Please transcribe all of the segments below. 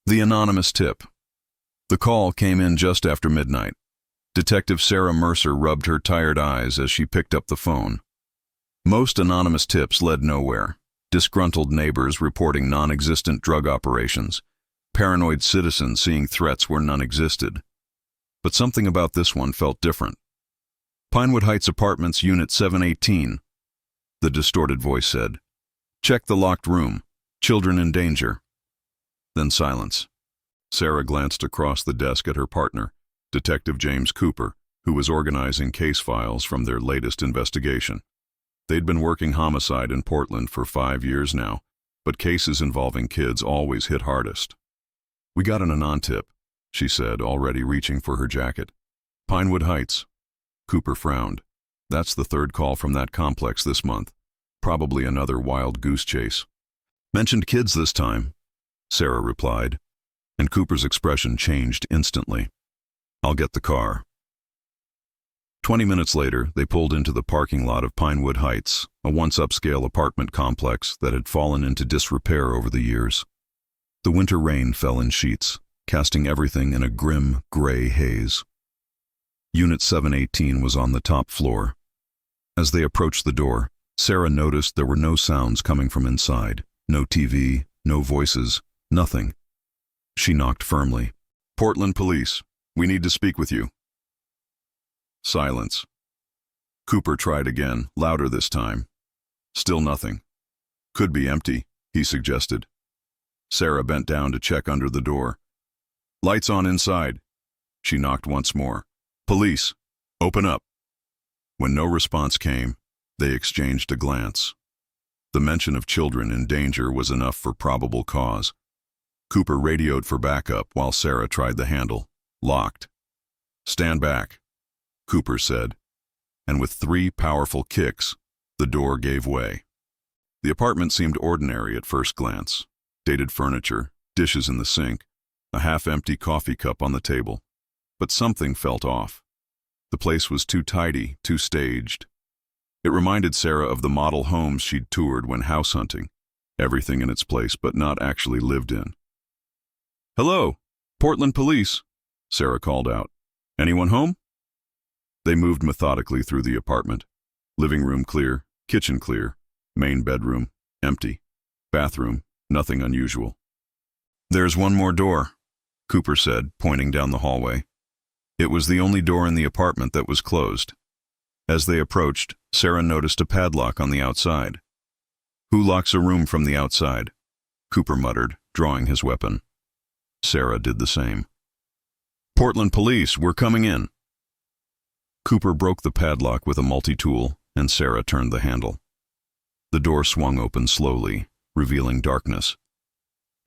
The anonymous tip. The call came in just after midnight. Detective Sarah Mercer rubbed her tired eyes as she picked up the phone. Most anonymous tips led nowhere. Disgruntled neighbors reporting non-existent drug operations. Paranoid citizens seeing threats where none existed. But something about this one felt different. Pinewood Heights Apartments, Unit 718. The distorted voice said. Check the locked room. Children in danger. Then silence. Sarah glanced across the desk at her partner, Detective James Cooper, who was organizing case files from their latest investigation. They'd been working homicide in Portland for 5 years now, but cases involving kids always hit hardest. We got an anon tip, she said, already reaching for her jacket. Pinewood Heights. Cooper frowned. That's the third call from that complex this month. Probably another wild goose chase. Mentioned kids this time, Sarah replied, and Cooper's expression changed instantly. I'll get the car. 20 minutes later, they pulled into the parking lot of Pinewood Heights, a once upscale apartment complex that had fallen into disrepair over the years. The winter rain fell in sheets, casting everything in a grim, gray haze. Unit 718 was on the top floor. As they approached the door, Sarah noticed there were no sounds coming from inside. No TV, no voices, nothing. She knocked firmly. Portland Police, we need to speak with you. Silence. Cooper tried again, louder this time. Still nothing. Could be empty, he suggested. Sarah bent down to check under the door. Lights on inside. She knocked once more. Police, open up. When no response came, they exchanged a glance. The mention of children in danger was enough for probable cause. Cooper radioed for backup while Sarah tried the handle. Locked. Stand back, Cooper said, and with 3 powerful kicks, the door gave way. The apartment seemed ordinary at first glance. Dated furniture, dishes in the sink, a half-empty coffee cup on the table. But something felt off. The place was too tidy, too staged. It reminded Sarah of the model homes she'd toured when house hunting. Everything in its place but not actually lived in. Hello, Portland Police, Sarah called out. Anyone home? They moved methodically through the apartment. Living room clear, kitchen clear, main bedroom empty, bathroom nothing unusual. There's one more door, Cooper said, pointing down the hallway. It was the only door in the apartment that was closed. As they approached, Sarah noticed a padlock on the outside. Who locks a room from the outside? Cooper muttered, drawing his weapon. Sarah did the same. Portland Police, we're coming in. Cooper broke the padlock with a multi-tool, and Sarah turned the handle. The door swung open slowly, revealing darkness.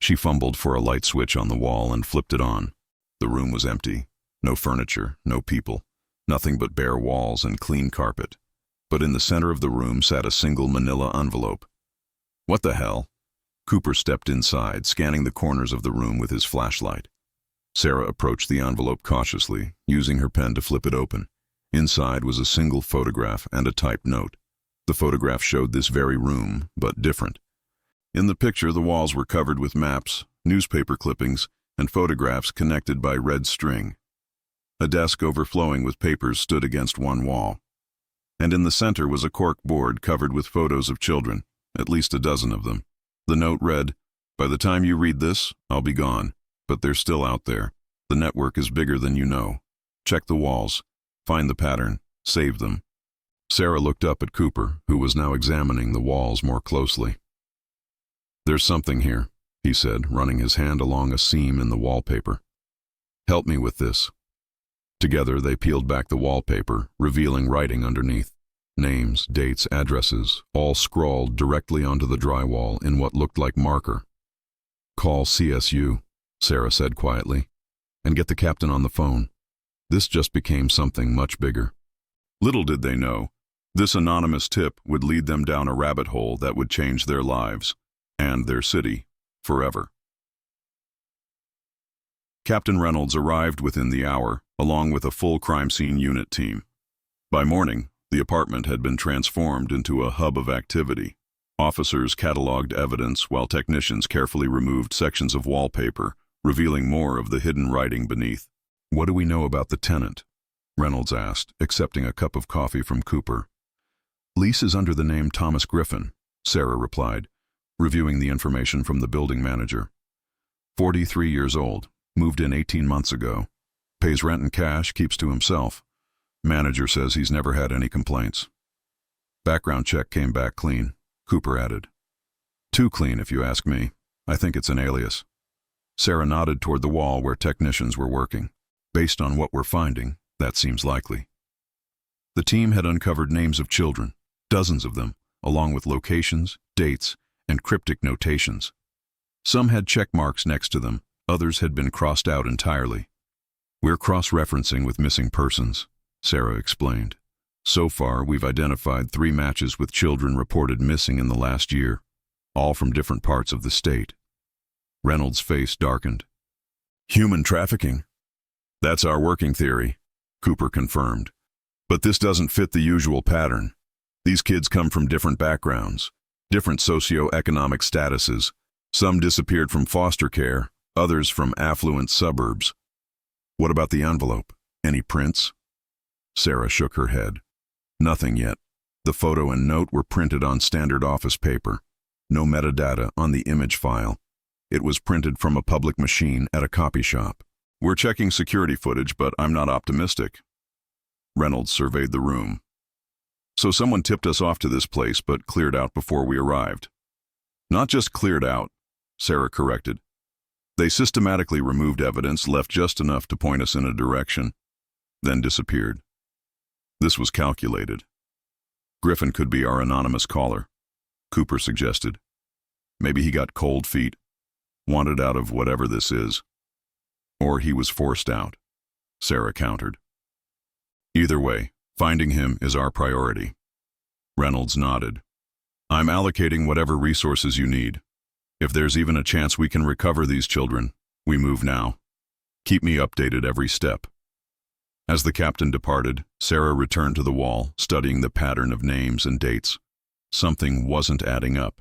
She fumbled for a light switch on the wall and flipped it on. The room was empty. No furniture, no people. Nothing but bare walls and clean carpet. But in the center of the room sat a single manila envelope. What the hell? Cooper stepped inside, scanning the corners of the room with his flashlight. Sarah approached the envelope cautiously, using her pen to flip it open. Inside was a single photograph and a typed note. The photograph showed this very room, but different. In the picture, the walls were covered with maps, newspaper clippings, and photographs connected by red string. A desk overflowing with papers stood against one wall. And in the center was a cork board covered with photos of children, at least a dozen of them. The note read, "By the time you read this, I'll be gone, but they're still out there. The network is bigger than you know. Check the walls, find the pattern, save them." Sarah looked up at Cooper, who was now examining the walls more closely. "There's something here," he said, running his hand along a seam in the wallpaper. "Help me with this." Together they peeled back the wallpaper, revealing writing underneath. Names, dates, addresses, all scrawled directly onto the drywall in what looked like marker. "Call CSU," Sarah said quietly, "and get the captain on the phone." This just became something much bigger. Little did they know, this anonymous tip would lead them down a rabbit hole that would change their lives, and their city, forever. Captain Reynolds arrived within the hour, along with a full crime scene unit team. By morning, the apartment had been transformed into a hub of activity. Officers cataloged evidence while technicians carefully removed sections of wallpaper, revealing more of the hidden writing beneath. "What do we know about the tenant?" Reynolds asked, accepting a cup of coffee from Cooper. "Lease is under the name Thomas Griffin," Sarah replied, reviewing the information from the building manager. 43 years old, moved in 18 months ago. Pays rent in cash, keeps to himself. Manager says he's never had any complaints. Background check came back clean, Cooper added. Too clean, if you ask me. I think it's an alias. Sarah nodded toward the wall where technicians were working. Based on what we're finding, that seems likely. The team had uncovered names of children, dozens of them, along with locations, dates, and cryptic notations. Some had check marks next to them, others had been crossed out entirely. "We're cross-referencing with missing persons," Sarah explained. "So far, we've identified 3 matches with children reported missing in the last year, all from different parts of the state." Reynolds' face darkened. "Human trafficking?" "That's our working theory," Cooper confirmed. "But this doesn't fit the usual pattern. These kids come from different backgrounds, different socio-economic statuses. Some disappeared from foster care, others from affluent suburbs." "What about the envelope? Any prints?" Sarah shook her head. "Nothing yet. The photo and note were printed on standard office paper. No metadata on the image file. It was printed from a public machine at a copy shop. We're checking security footage, but I'm not optimistic." Reynolds surveyed the room. "So someone tipped us off to this place, but cleared out before we arrived." "Not just cleared out," Sarah corrected. "They systematically removed evidence, left just enough to point us in a direction, then disappeared. This was calculated." "Griffin could be our anonymous caller," Cooper suggested. "Maybe he got cold feet, wanted out of whatever this is. Or he was forced out," Sarah countered. "Either way, finding him is our priority." Reynolds nodded. "I'm allocating whatever resources you need. If there's even a chance we can recover these children, we move now. Keep me updated every step." As the captain departed, Sarah returned to the wall, studying the pattern of names and dates. Something wasn't adding up.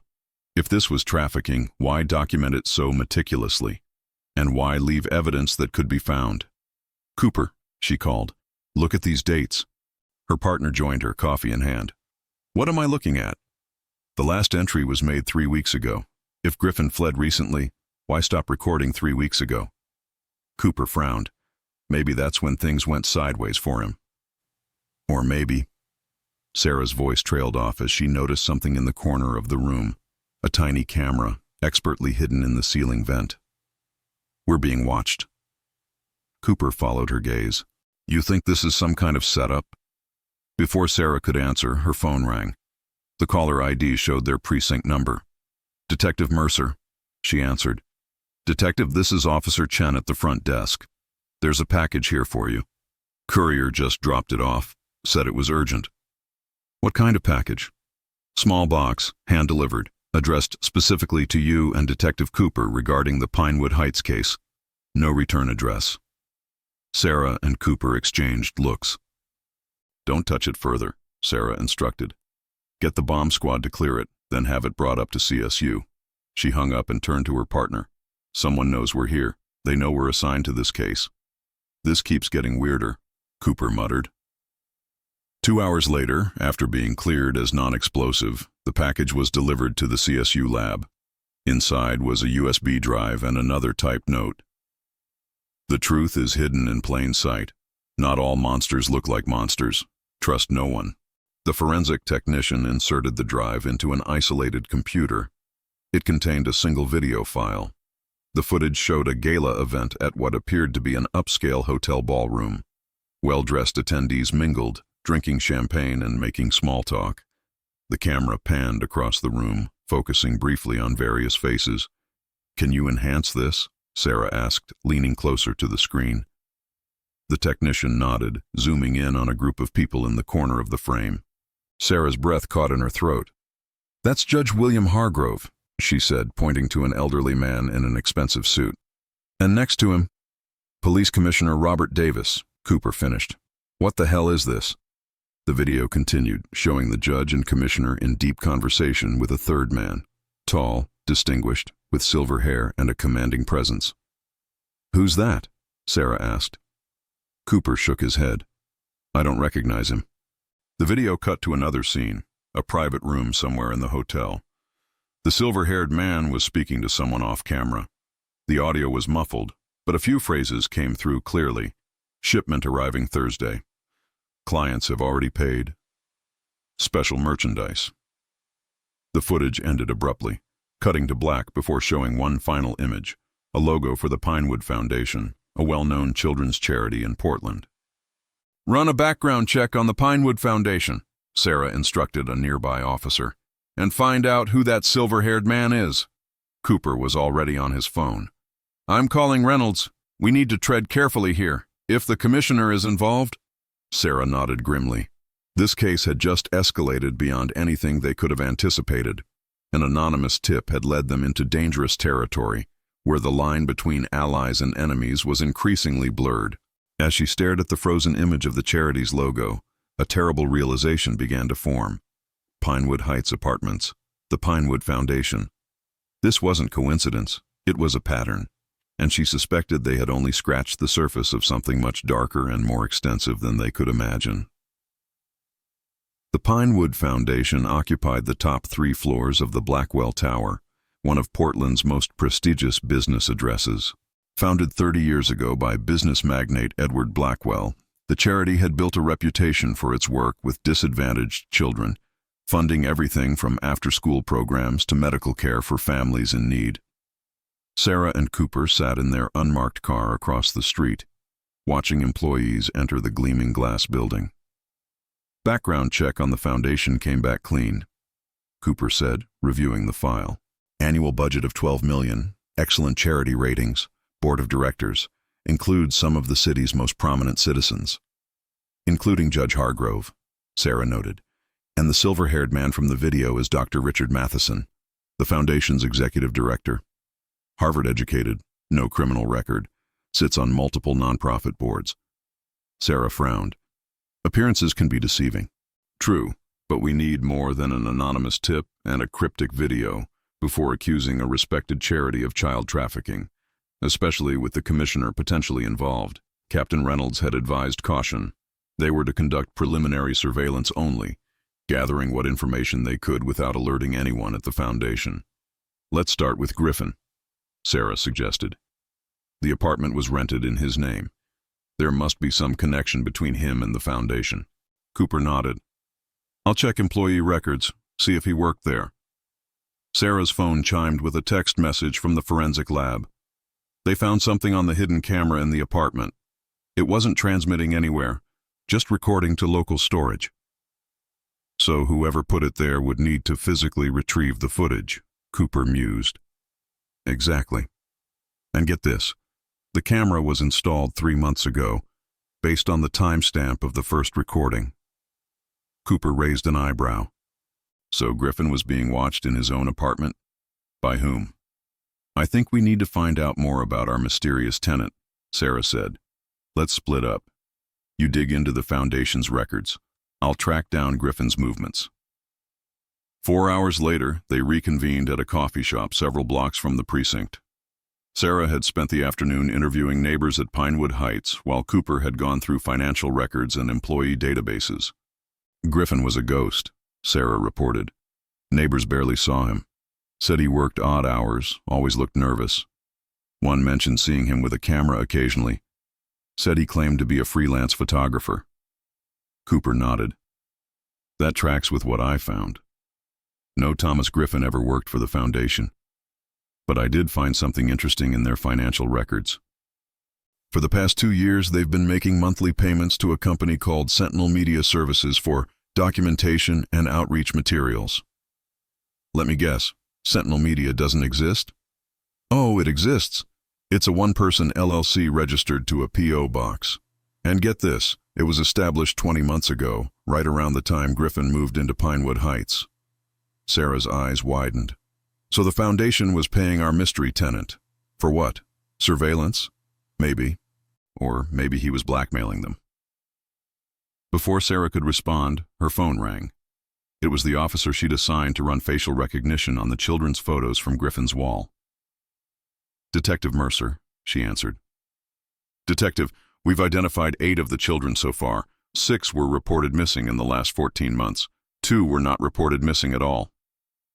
If this was trafficking, why document it so meticulously? And why leave evidence that could be found? "Cooper," she called, "look at these dates." Her partner joined her, coffee in hand. "What am I looking at?" "The last entry was made 3 weeks ago. If Griffin fled recently, why stop recording 3 weeks ago?" Cooper frowned. Maybe that's when things went sideways for him. Or maybe... Sarah's voice trailed off as she noticed something in the corner of the room. A tiny camera, expertly hidden in the ceiling vent. "We're being watched." Cooper followed her gaze. "You think this is some kind of setup?" Before Sarah could answer, her phone rang. The caller ID showed their precinct number. "Detective Mercer," she answered. "Detective, this is Officer Chen at the front desk. There's a package here for you. Courier just dropped it off, said it was urgent." "What kind of package?" "Small box, hand-delivered, addressed specifically to you and Detective Cooper regarding the Pinewood Heights case. No return address." Sarah and Cooper exchanged looks. "Don't touch it further," Sarah instructed. "Get the bomb squad to clear it, then have it brought up to CSU." She hung up and turned to her partner. "Someone knows we're here. They know we're assigned to this case." "This keeps getting weirder," Cooper muttered. 2 hours later, after being cleared as non-explosive, the package was delivered to the CSU lab. Inside was a USB drive and another typed note. "The truth is hidden in plain sight. Not all monsters look like monsters. Trust no one." The forensic technician inserted the drive into an isolated computer. It contained a single video file. The footage showed a gala event at what appeared to be an upscale hotel ballroom. Well-dressed attendees mingled, drinking champagne and making small talk. The camera panned across the room, focusing briefly on various faces. "Can you enhance this?" Sarah asked, leaning closer to the screen. The technician nodded, zooming in on a group of people in the corner of the frame. Sarah's breath caught in her throat. "That's Judge William Hargrove," she said, pointing to an elderly man in an expensive suit. "And next to him, Police Commissioner Robert Davis," Cooper finished. "What the hell is this?" The video continued, showing the judge and commissioner in deep conversation with a third man. Tall, distinguished, with silver hair and a commanding presence. "Who's that?" Sarah asked. Cooper shook his head. "I don't recognize him." The video cut to another scene, a private room somewhere in the hotel. The silver-haired man was speaking to someone off camera. The audio was muffled, but a few phrases came through clearly. "Shipment arriving Thursday. Clients have already paid. Special merchandise." The footage ended abruptly, cutting to black before showing one final image, a logo for the Pinewood Foundation, a well-known children's charity in Portland. "Run a background check on the Pinewood Foundation," Sarah instructed a nearby officer, "and find out who that silver-haired man is." Cooper was already on his phone. "I'm calling Reynolds. We need to tread carefully here. If the commissioner is involved—" Sarah nodded grimly. This case had just escalated beyond anything they could have anticipated. An anonymous tip had led them into dangerous territory, where the line between allies and enemies was increasingly blurred. As she stared at the frozen image of the charity's logo, a terrible realization began to form. Pinewood Heights Apartments, the Pinewood Foundation. This wasn't coincidence, it was a pattern, and she suspected they had only scratched the surface of something much darker and more extensive than they could imagine. The Pinewood Foundation occupied the top 3 floors of the Blackwell Tower, one of Portland's most prestigious business addresses. Founded 30 years ago by business magnate Edward Blackwell, the charity had built a reputation for its work with disadvantaged children, funding everything from after-school programs to medical care for families in need. Sarah and Cooper sat in their unmarked car across the street, watching employees enter the gleaming glass building. "Background check on the foundation came back clean," Cooper said, reviewing the file. "Annual budget of $12 million, excellent charity ratings, board of directors, includes some of the city's most prominent citizens, including Judge Hargrove," Sarah noted. "And the silver-haired man from the video is Dr. Richard Matheson, the foundation's executive director. Harvard-educated, no criminal record, sits on multiple nonprofit boards." Sarah frowned. "Appearances can be deceiving." "True, but we need more than an anonymous tip and a cryptic video before accusing a respected charity of child trafficking, especially with the commissioner potentially involved." Captain Reynolds had advised caution. They were to conduct preliminary surveillance only, gathering what information they could without alerting anyone at the foundation. "Let's start with Griffin," Sarah suggested. The apartment was rented in his name. There must be some connection between him and the foundation. Cooper nodded. "I'll check employee records, see if he worked there." Sarah's phone chimed with a text message from the forensic lab. They found something on the hidden camera in the apartment. It wasn't transmitting anywhere, just recording to local storage. So whoever put it there would need to physically retrieve the footage, Cooper mused. Exactly. And get this. The camera was installed 3 months ago, based on the timestamp of the first recording. Cooper raised an eyebrow. So Griffin was being watched in his own apartment? By whom? "I think we need to find out more about our mysterious tenant," Sarah said. "Let's split up. You dig into the foundation's records. I'll track down Griffin's movements." 4 hours later, they reconvened at a coffee shop several blocks from the precinct. Sarah had spent the afternoon interviewing neighbors at Pinewood Heights, while Cooper had gone through financial records and employee databases. "Griffin was a ghost," Sarah reported. "Neighbors barely saw him. Said he worked odd hours, always looked nervous. One mentioned seeing him with a camera occasionally. Said he claimed to be a freelance photographer." Cooper nodded. "That tracks with what I found. No Thomas Griffin ever worked for the foundation. But I did find something interesting in their financial records. For the past 2 years, they've been making monthly payments to a company called Sentinel Media Services for documentation and outreach materials." "Let me guess, Sentinel Media doesn't exist?" "Oh, it exists. It's a one-person LLC registered to a P.O. box. And get this, it was established 20 months ago, right around the time Griffin moved into Pinewood Heights." Sarah's eyes widened. "So the foundation was paying our mystery tenant. For what? Surveillance? Maybe. Or maybe he was blackmailing them." Before Sarah could respond, her phone rang. It was the officer she'd assigned to run facial recognition on the children's photos from Griffin's wall. "Detective Mercer," she answered. Detective, we've identified 8 of the children so far. 6 were reported missing in the last 14 months. 2 were not reported missing at all.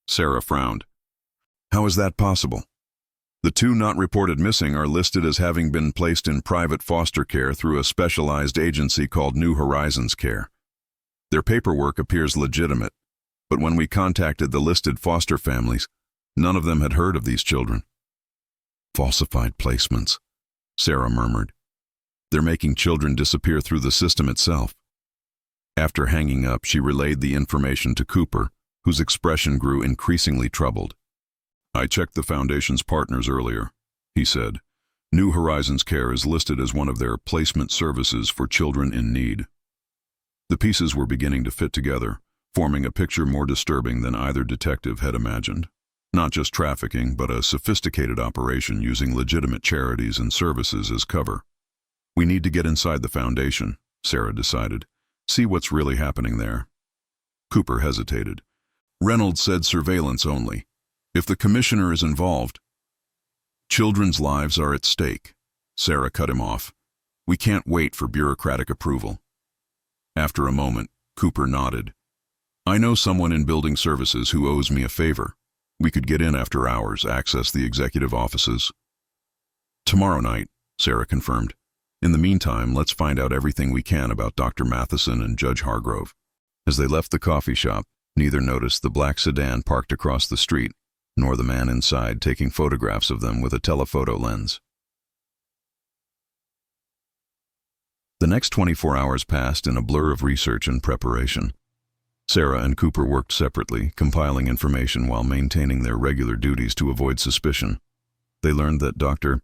Sarah frowned. How is that possible? The 2 not reported missing are listed as having been placed in private foster care through a specialized agency called New Horizons Care. Their paperwork appears legitimate, but when we contacted the listed foster families, none of them had heard of these children. Falsified placements, Sarah murmured. They're making children disappear through the system itself. After hanging up, she relayed the information to Cooper, whose expression grew increasingly troubled. I checked the Foundation's partners earlier, he said. New Horizons Care is listed as one of their placement services for children in need. The pieces were beginning to fit together, forming a picture more disturbing than either detective had imagined. Not just trafficking, but a sophisticated operation using legitimate charities and services as cover. We need to get inside the Foundation, Sarah decided. See what's really happening there. Cooper hesitated. Reynolds said surveillance only. If the commissioner is involved, children's lives are at stake. Sarah cut him off. We can't wait for bureaucratic approval. After a moment, Cooper nodded. I know someone in building services who owes me a favor. We could get in after hours, access the executive offices. Tomorrow night, Sarah confirmed. In the meantime, let's find out everything we can about Dr. Matheson and Judge Hargrove. As they left the coffee shop, neither noticed the black sedan parked across the street, nor the man inside taking photographs of them with a telephoto lens. The next 24 hours passed in a blur of research and preparation. Sarah and Cooper worked separately, compiling information while maintaining their regular duties to avoid suspicion. They learned that Dr.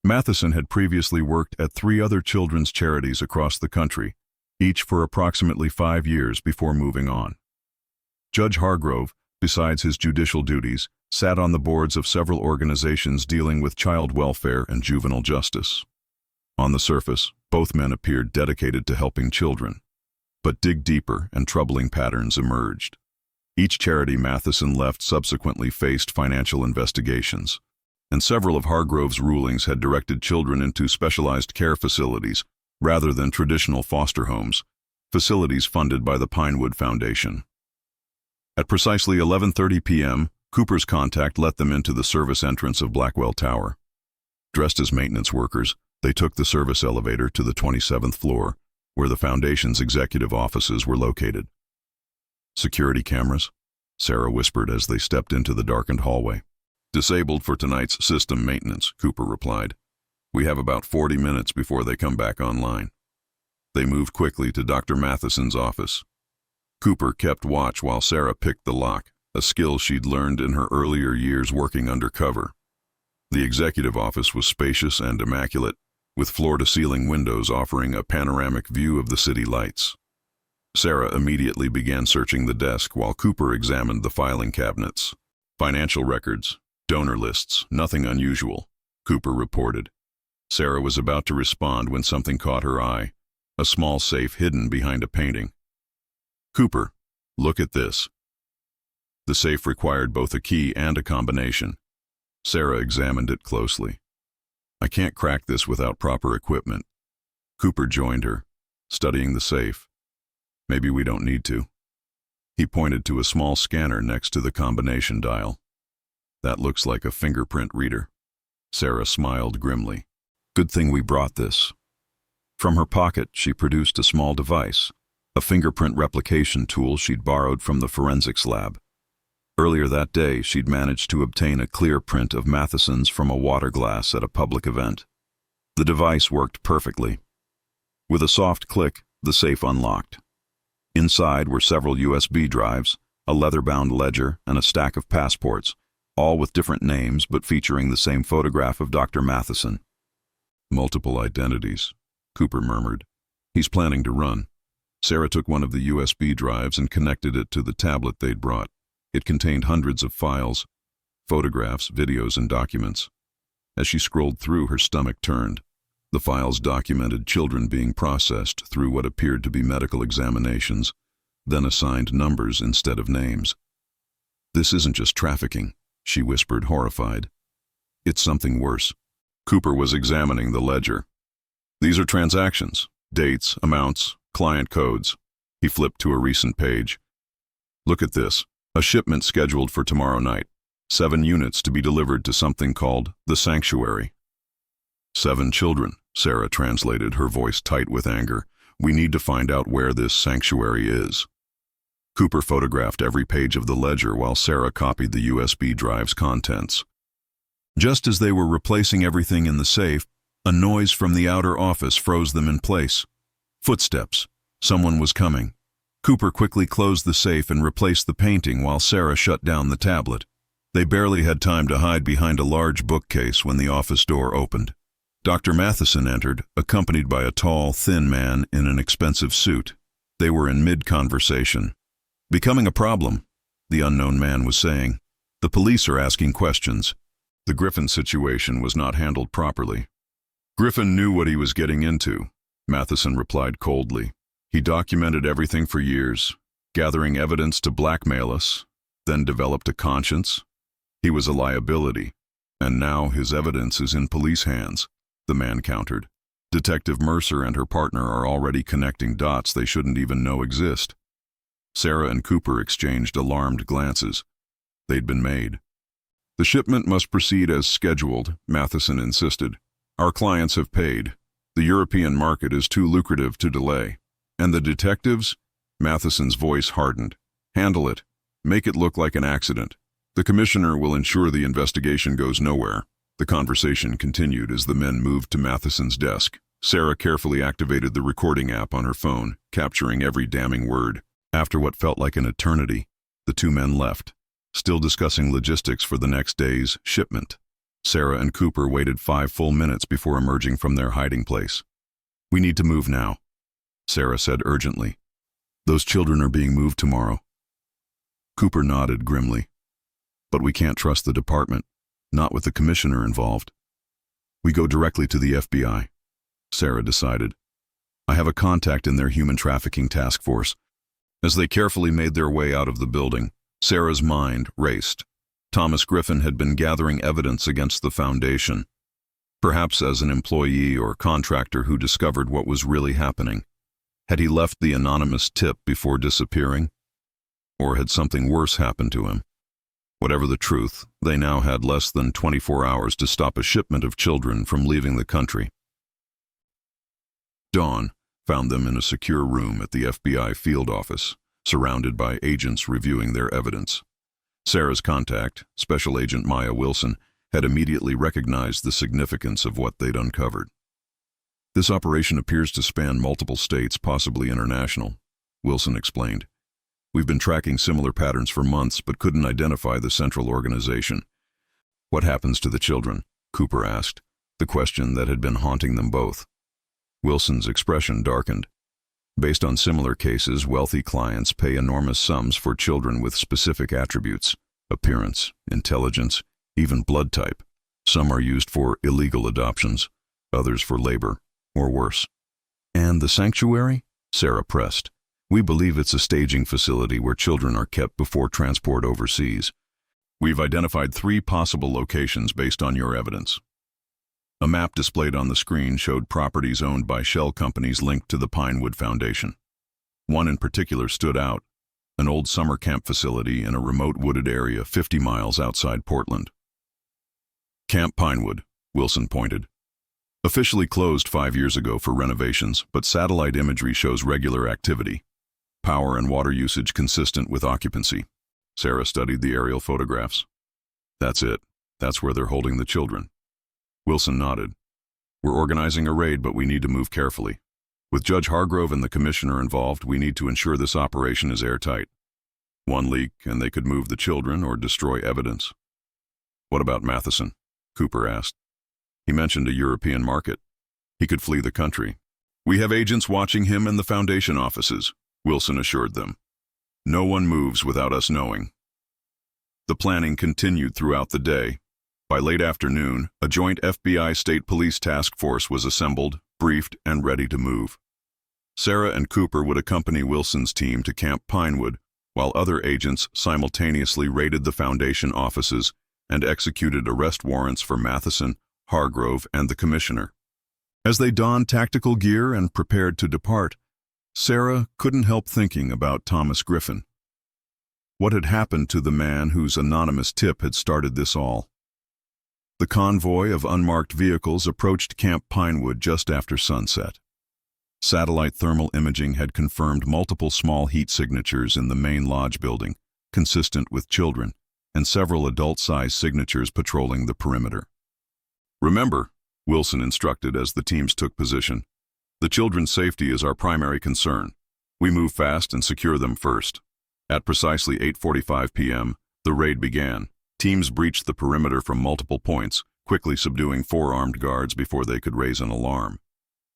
Matheson had previously worked at 3 other children's charities across the country, each for approximately 5 years before moving on. Judge Hargrove, besides his judicial duties, sat on the boards of several organizations dealing with child welfare and juvenile justice. On the surface, both men appeared dedicated to helping children. But dig deeper and troubling patterns emerged. Each charity Matheson left subsequently faced financial investigations, and several of Hargrove's rulings had directed children into specialized care facilities rather than traditional foster homes, facilities funded by the Pinewood Foundation. At precisely 11:30 p.m., Cooper's contact let them into the service entrance of Blackwell Tower. Dressed as maintenance workers, they took the service elevator to the 27th floor, where the Foundation's executive offices were located. Security cameras, Sarah whispered as they stepped into the darkened hallway. Disabled for tonight's system maintenance, Cooper replied. We have about 40 minutes before they come back online. They moved quickly to Dr. Matheson's office. Cooper kept watch while Sarah picked the lock, a skill she'd learned in her earlier years working undercover. The executive office was spacious and immaculate, with floor-to-ceiling windows offering a panoramic view of the city lights. Sarah immediately began searching the desk while Cooper examined the filing cabinets. Financial records, donor lists, nothing unusual, Cooper reported. Sarah was about to respond when something caught her eye, a small safe hidden behind a painting. Cooper, look at this. The safe required both a key and a combination. Sarah examined it closely. I can't crack this without proper equipment. Cooper joined her, studying the safe. Maybe we don't need to. He pointed to a small scanner next to the combination dial. That looks like a fingerprint reader. Sarah smiled grimly. Good thing we brought this. From her pocket, she produced a small device, a fingerprint replication tool she'd borrowed from the forensics lab. Earlier that day, she'd managed to obtain a clear print of Matheson's from a water glass at a public event. The device worked perfectly. With a soft click, the safe unlocked. Inside were several USB drives, a leather-bound ledger, and a stack of passports, all with different names but featuring the same photograph of Dr. Matheson. Multiple identities, Cooper murmured. He's planning to run. Sarah took one of the USB drives and connected it to the tablet they'd brought. It contained hundreds of files, photographs, videos, and documents. As she scrolled through, her stomach turned. The files documented children being processed through what appeared to be medical examinations, then assigned numbers instead of names. This isn't just trafficking, she whispered, horrified. It's something worse. Cooper was examining the ledger. These are transactions, dates, amounts, client codes. He flipped to a recent page. Look at this. A shipment scheduled for tomorrow night. 7 units to be delivered to something called the Sanctuary. 7 children, Sarah translated, her voice tight with anger. We need to find out where this sanctuary is. Cooper photographed every page of the ledger while Sarah copied the USB drive's contents. Just as they were replacing everything in the safe, a noise from the outer office froze them in place. Footsteps. Someone was coming. Cooper quickly closed the safe and replaced the painting while Sarah shut down the tablet. They barely had time to hide behind a large bookcase when the office door opened. Dr. Matheson entered, accompanied by a tall, thin man in an expensive suit. They were in mid-conversation. Becoming a problem, the unknown man was saying. The police are asking questions. The Griffin situation was not handled properly. Griffin knew what he was getting into, Matheson replied coldly. He documented everything for years, gathering evidence to blackmail us, then developed a conscience. He was a liability, and now his evidence is in police hands, the man countered. Detective Mercer and her partner are already connecting dots they shouldn't even know exist. Sarah and Cooper exchanged alarmed glances. They'd been made. The shipment must proceed as scheduled, Matheson insisted. Our clients have paid. The European market is too lucrative to delay. And the detectives? Matheson's voice hardened. Handle it. Make it look like an accident. The commissioner will ensure the investigation goes nowhere. The conversation continued as the men moved to Matheson's desk. Sarah carefully activated the recording app on her phone, capturing every damning word. After what felt like an eternity, the 2 men left, still discussing logistics for the next day's shipment. Sarah and Cooper waited 5 full minutes before emerging from their hiding place. We need to move now, Sarah said urgently. Those children are being moved tomorrow. Cooper nodded grimly. But we can't trust the department, not with the commissioner involved. We go directly to the FBI, Sarah decided. I have a contact in their human trafficking task force. As they carefully made their way out of the building, Sarah's mind raced. Thomas Griffin had been gathering evidence against the Foundation, perhaps as an employee or contractor who discovered what was really happening. Had he left the anonymous tip before disappearing? Or had something worse happened to him? Whatever the truth, they now had less than 24 hours to stop a shipment of children from leaving the country. Dawn found them in a secure room at the FBI field office, surrounded by agents reviewing their evidence. Sarah's contact, Special Agent Maya Wilson, had immediately recognized the significance of what they'd uncovered. This operation appears to span multiple states, possibly international, Wilson explained. We've been tracking similar patterns for months, but couldn't identify the central organization. What happens to the children? Cooper asked, the question that had been haunting them both. Wilson's expression darkened. Based on similar cases, wealthy clients pay enormous sums for children with specific attributes: appearance, intelligence, even blood type. Some are used for illegal adoptions, others for labor, or worse. And the sanctuary? Sarah pressed. We believe it's a staging facility where children are kept before transport overseas. We've identified 3 possible locations based on your evidence. A map displayed on the screen showed properties owned by shell companies linked to the Pinewood Foundation. One in particular stood out, an old summer camp facility in a remote wooded area 50 miles outside Portland. Camp Pinewood, Wilson pointed. Officially closed 5 years ago for renovations, but satellite imagery shows regular activity. Power and water usage consistent with occupancy. Sarah studied the aerial photographs. That's it. That's where they're holding the children. Wilson nodded. We're organizing a raid, but we need to move carefully. With Judge Hargrove and the commissioner involved, we need to ensure this operation is airtight. One leak, and they could move the children or destroy evidence. What about Matheson? Cooper asked. He mentioned a European market. He could flee the country. We have agents watching him in the Foundation offices, Wilson assured them. No one moves without us knowing. The planning continued throughout the day. By late afternoon, a joint FBI State Police task force was assembled, briefed, and ready to move. Sarah and Cooper would accompany Wilson's team to Camp Pinewood, while other agents simultaneously raided the Foundation offices and executed arrest warrants for Matheson, Hargrove, and the commissioner. As they donned tactical gear and prepared to depart, Sarah couldn't help thinking about Thomas Griffin. What had happened to the man whose anonymous tip had started this all? The convoy of unmarked vehicles approached Camp Pinewood just after sunset. Satellite thermal imaging had confirmed multiple small heat signatures in the main lodge building, consistent with children, and several adult-sized signatures patrolling the perimeter. "Remember," Wilson instructed as the teams took position, "the children's safety is our primary concern. We move fast and secure them first." At precisely 8:45 p.m., the raid began. Teams breached the perimeter from multiple points, quickly subduing 4 armed guards before they could raise an alarm.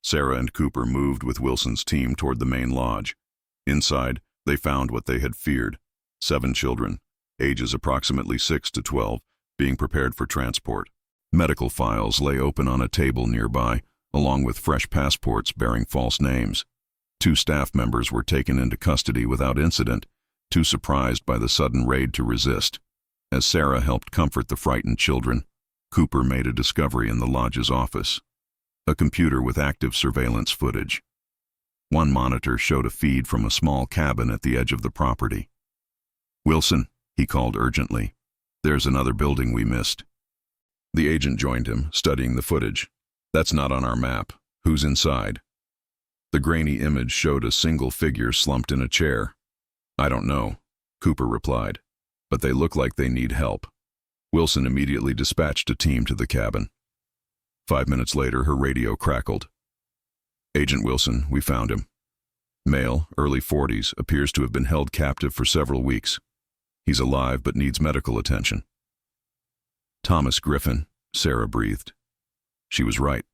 Sarah and Cooper moved with Wilson's team toward the main lodge. Inside, they found what they had feared: 7 children, ages approximately 6 to 12, being prepared for transport. Medical files lay open on a table nearby, along with fresh passports bearing false names. 2 staff members were taken into custody without incident, too surprised by the sudden raid to resist. As Sarah helped comfort the frightened children, Cooper made a discovery in the lodge's office: a computer with active surveillance footage. One monitor showed a feed from a small cabin at the edge of the property. "Wilson," he called urgently, "there's another building we missed." The agent joined him, studying the footage. "That's not on our map. Who's inside?" The grainy image showed a single figure slumped in a chair. "I don't know," Cooper replied, "but they look like they need help." Wilson immediately dispatched a team to the cabin. 5 minutes later, her radio crackled. "Agent Wilson, we found him. Male, early 40s, appears to have been held captive for several weeks. He's alive but needs medical attention." "Thomas Griffin," Sarah breathed. She was right.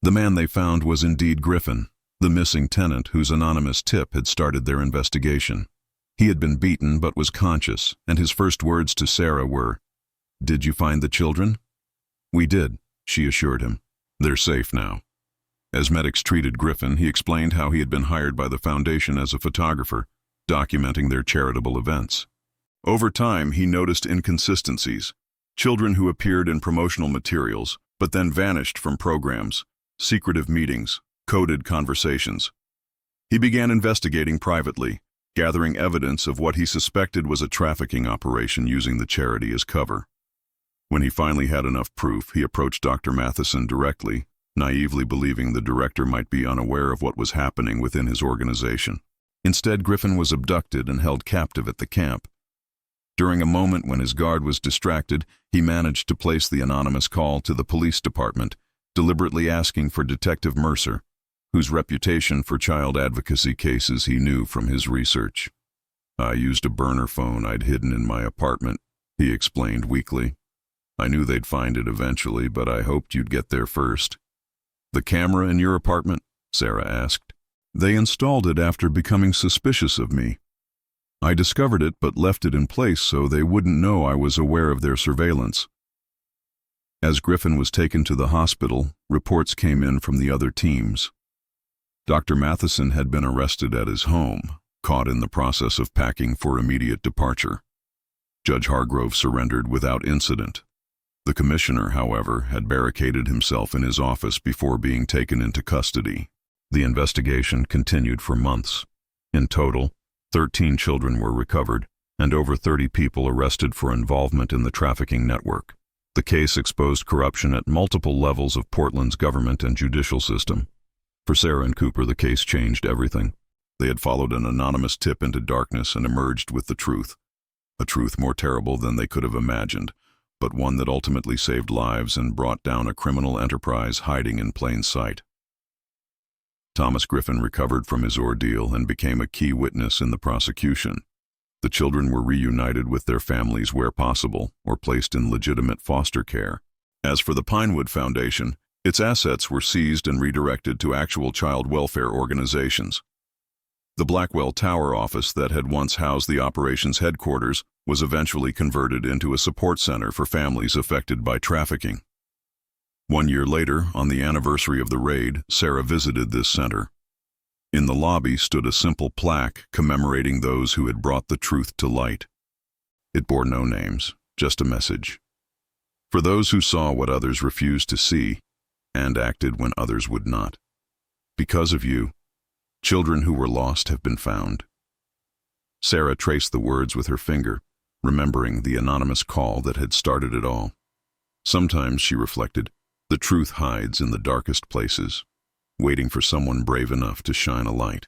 The man they found was indeed Griffin, the missing tenant whose anonymous tip had started their investigation. He had been beaten but was conscious, and his first words to Sarah were, "Did you find the children?" "We did," she assured him. "They're safe now." As medics treated Griffin, he explained how he had been hired by the foundation as a photographer, documenting their charitable events. Over time, he noticed inconsistencies: children who appeared in promotional materials, but then vanished from programs, secretive meetings, coded conversations. He began investigating privately, gathering evidence of what he suspected was a trafficking operation using the charity as cover. When he finally had enough proof, he approached Dr. Matheson directly, naively believing the director might be unaware of what was happening within his organization. Instead, Griffin was abducted and held captive at the camp. During a moment when his guard was distracted, he managed to place the anonymous call to the police department, deliberately asking for Detective Mercer, whose reputation for child advocacy cases he knew from his research. "I used a burner phone I'd hidden in my apartment," he explained weakly. "I knew they'd find it eventually, but I hoped you'd get there first." "The camera in your apartment?" Sarah asked. "They installed it after becoming suspicious of me. I discovered it but left it in place so they wouldn't know I was aware of their surveillance." As Griffin was taken to the hospital, reports came in from the other teams. Dr. Matheson had been arrested at his home, caught in the process of packing for immediate departure. Judge Hargrove surrendered without incident. The commissioner, however, had barricaded himself in his office before being taken into custody. The investigation continued for months. In total, 13 children were recovered, and over 30 people arrested for involvement in the trafficking network. The case exposed corruption at multiple levels of Portland's government and judicial system. For Sarah and Cooper, the case changed everything. They had followed an anonymous tip into darkness and emerged with the truth. A truth more terrible than they could have imagined, but one that ultimately saved lives and brought down a criminal enterprise hiding in plain sight. Thomas Griffin recovered from his ordeal and became a key witness in the prosecution. The children were reunited with their families where possible, or placed in legitimate foster care. As for the Pinewood Foundation, its assets were seized and redirected to actual child welfare organizations. The Blackwell Tower office that had once housed the operations headquarters was eventually converted into a support center for families affected by trafficking. 1 year later, on the anniversary of the raid, Sarah visited this center. In the lobby stood a simple plaque commemorating those who had brought the truth to light. It bore no names, just a message. For those who saw what others refused to see, and acted when others would not. Because of you, children who were lost have been found. Sarah traced the words with her finger, remembering the anonymous call that had started it all. Sometimes, she reflected, the truth hides in the darkest places, waiting for someone brave enough to shine a light.